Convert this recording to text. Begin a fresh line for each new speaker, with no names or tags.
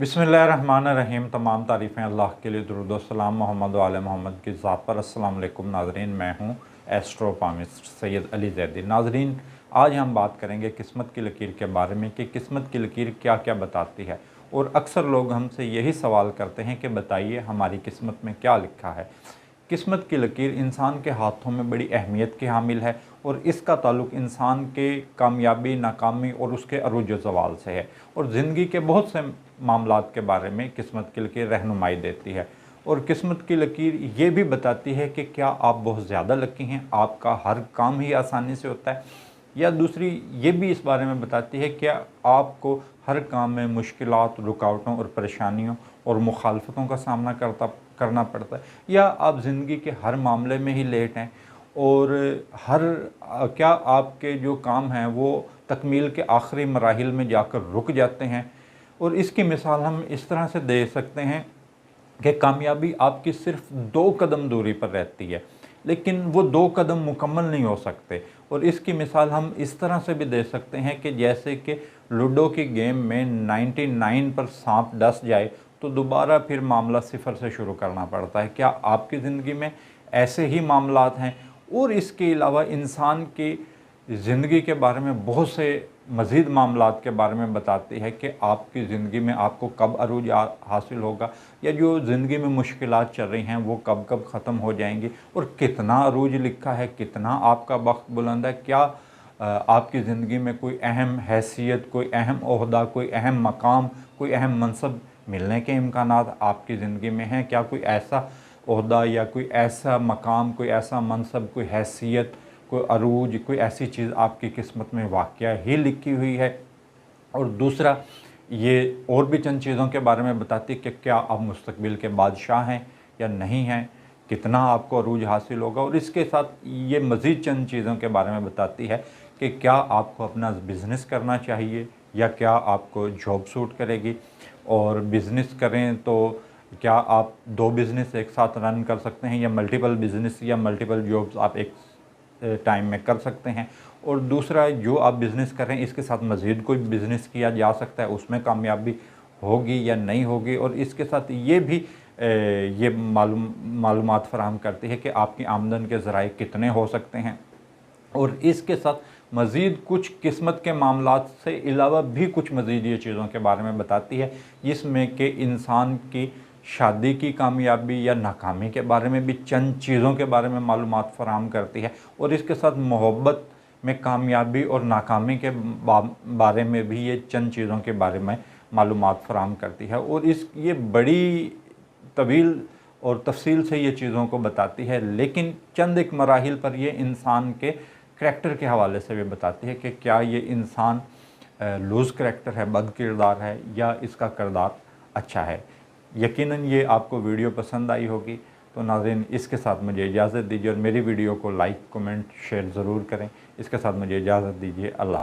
बिस्मिल्लाहिर्रहमानिर्रहीम। तमाम तारीफ़ें अल्लाह के लिए, दुरूद व सलाम मोहम्मद व आले मोहम्मद की ज़ात पर। अस्सलाम वालेकुम नाज़रीन, मैं हूँ एस्ट्रोपामिस्ट सैयद अली ज़ैदी। नाज़रीन, आज हम बात करेंगे किस्मत की लकीर के बारे में कि किस्मत की लकीर क्या क्या बताती है। और अक्सर लोग हमसे यही सवाल करते हैं कि बताइए हमारी किस्मत में क्या लिखा है। किस्मत की लकीर इंसान के हाथों में बड़ी अहमियत की हामिल है और इसका ताल्लुक़ इंसान के कामयाबी, नाकामी और उसके अरूज ज़वाल से है। और ज़िंदगी के बहुत से मामलात के बारे में किस्मत की लकीर रहनुमाई देती है। और किस्मत की लकीर ये भी बताती है कि क्या आप बहुत ज़्यादा लकी हैं, आपका हर काम ही आसानी से होता है, या दूसरी ये भी इस बारे में बताती है कि आपको हर काम में मुश्किलात, रुकावटों और परेशानियों और मुखालफतों का सामना करना पड़ता है, या आप ज़िंदगी के हर मामले में ही लेट हैं और क्या आपके जो काम हैं वो तकमील के आखिरी मराहिल में जाकर रुक जाते हैं। और इसकी मिसाल हम इस तरह से दे सकते हैं कि कामयाबी आपकी सिर्फ 2 कदम दूरी पर रहती है, लेकिन वो 2 कदम मुकम्मल नहीं हो सकते। और इसकी मिसाल हम इस तरह से भी दे सकते हैं कि जैसे कि लूडो की गेम में 99 पर सांप डस जाए तो दोबारा फिर मामला सिफर से शुरू करना पड़ता है। क्या आपकी ज़िंदगी में ऐसे ही मामलात हैं? और इसके अलावा इंसान की ज़िंदगी के बारे में बहुत से मज़ीद मामलात के बारे में बताती है कि आपकी ज़िंदगी में आपको कब अरूज हासिल होगा, या जो ज़िंदगी में मुश्किलात चल रही हैं वो कब कब ख़त्म हो जाएंगी, और कितना अरूज लिखा है, कितना आपका बख्त बुलंद है। क्या आपकी ज़िंदगी में कोई अहम हैसियत, कोई अहम ओहदा, कोई अहम मकाम, कोई अहम मनसब मिलने के इम्कानात आपकी ज़िंदगी में हैं? क्या कोई ऐसा ओहदा या कोई ऐसा मकाम, कोई ऐसा मनसब, कोई हैसियत, कोई अरूज, कोई ऐसी चीज़ आपकी किस्मत में वाक़या ही लिखी हुई है? और दूसरा, ये और भी चंद चीज़ों के बारे में बताती है कि क्या आप मुस्तकबिल के बादशाह हैं या नहीं हैं, कितना आपको अरूज हासिल होगा। और इसके साथ ये मज़ीद चंद चीज़ों के बारे में बताती है कि क्या आपको अपना बिज़नेस करना चाहिए या क्या आपको जॉब सूट करेगी। और बिज़नेस करें तो क्या आप 2 बिज़नेस एक साथ रन कर सकते हैं, या मल्टीपल बिज़नेस या मल्टीपल जॉब्स आप एक टाइम में कर सकते हैं। और दूसरा, जो आप बिज़नेस कर रहे हैं इसके साथ मज़ीद कोई बिज़नेस किया जा सकता है, उसमें कामयाबी होगी या नहीं होगी। और इसके साथ ये भी ये मालूमात फ़राहम करती है कि आपकी आमदन के ज़राए कितने हो सकते हैं। और इसके साथ मज़ीद कुछ किस्मत के मामलात से अलावा भी कुछ मज़ीद ये चीज़ों के बारे में बताती है, जिसमें कि इंसान की शादी की कामयाबी या नाकामी के बारे में भी चंद चीज़ों के बारे में मालूमात फ़राहम करती है। और इसके साथ मोहब्बत में कामयाबी और नाकामी के बारे में भी ये चंद चीज़ों के बारे में मालूमात फ़राहम करती है। और ये बड़ी तवील और तफसील से ये चीज़ों को बताती है, लेकिन चंद एक मराहिल पर ये इंसान के करैक्टर के हवाले से भी बताती है कि क्या ये इंसान लूज़ करैक्टर है, बद किरदार है, या इसका किरदार अच्छा है। यकीनन ये आपको वीडियो पसंद आई होगी। तो नाज़रीन, इसके साथ मुझे इजाज़त दीजिए और मेरी वीडियो को लाइक, कमेंट, शेयर ज़रूर करें। इसके साथ मुझे इजाज़त दीजिए। अल्लाह।